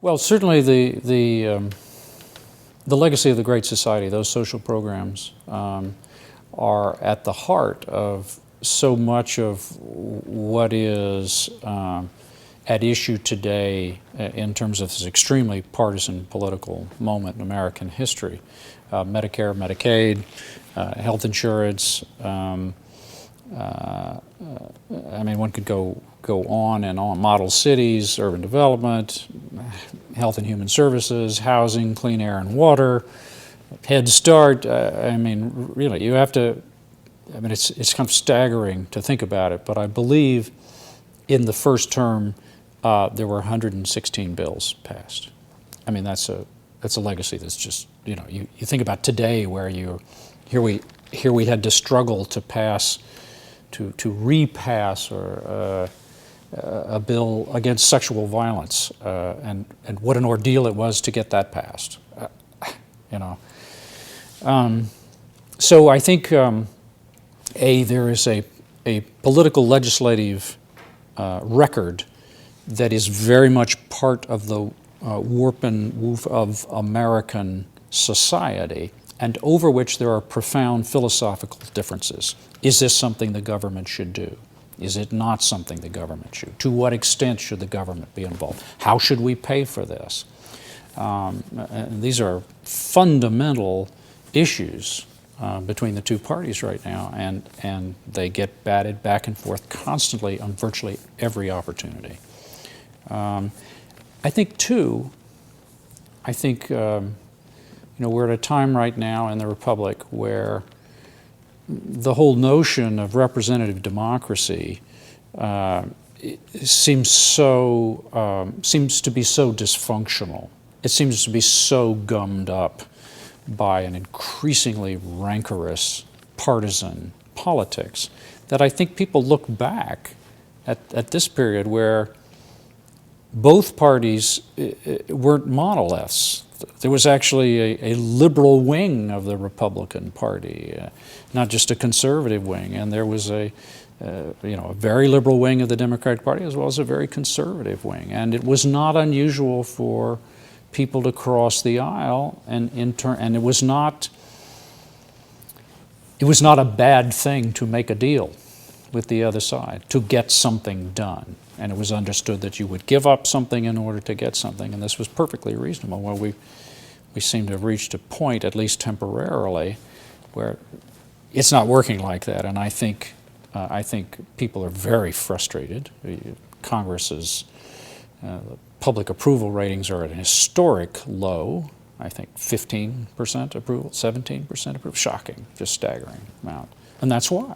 Well, certainly the legacy of the Great Society, those social programs, are at the heart of so much of what is at issue today in terms of this extremely partisan political moment in American history. Medicare, Medicaid, health insurance. I mean, one could go on and on. Model cities, urban development, health and human services, housing, clean air and water, Head Start. I mean, really, you have to. I mean, it's kind of staggering to think about it. But I believe in the first term there were 116 bills passed. I mean, that's a legacy that's just, you know, you think about today where here we had to struggle to pass. To repass or a bill against sexual violence, and what an ordeal it was to get that passed. You know, so I think there is a political legislative record that is very much part of the warp and woof of American society, and over which there are profound philosophical differences. Is this something the government should do? Is it not something the government should? To what extent should the government be involved? How should we pay for this? These are fundamental issues between the two parties right now, and they get batted back and forth constantly on virtually every opportunity. I think, too, you know, we're at a time right now in the Republic where the whole notion of representative democracy seems to be so dysfunctional. It seems to be so gummed up by an increasingly rancorous partisan politics that I think people look back at this period where both parties weren't monoliths. There was actually a liberal wing of the Republican Party, not just a conservative wing, and there was a very liberal wing of the Democratic Party as well as a very conservative wing. And it was not unusual for people to cross the aisle, and it was not a bad thing to make a deal with the other side, to get something done. And it was understood that you would give up something in order to get something, and this was perfectly reasonable. Well, we seem to have reached a point, at least temporarily, where it's not working like that, and I think people are very frustrated. Congress's public approval ratings are at an historic low. I think 15% approval, 17% approval, shocking, just staggering amount, and that's why.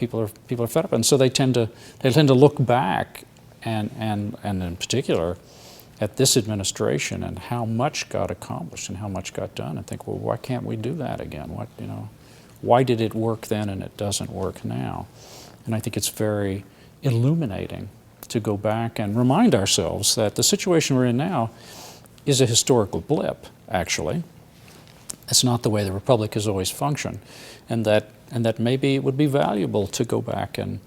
People are fed up, and so they tend to look back and in particular at this administration and how much got accomplished and how much got done, and think, well, why can't we do that again? Why did it work then and it doesn't work now? And I think it's very illuminating to go back and remind ourselves that the situation we're in now is a historical blip, actually. It's not the way the Republic has always functioned, and that maybe it would be valuable to go back and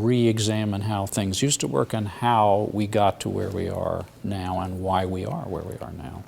re-examine how things used to work and how we got to where we are now and why we are where we are now.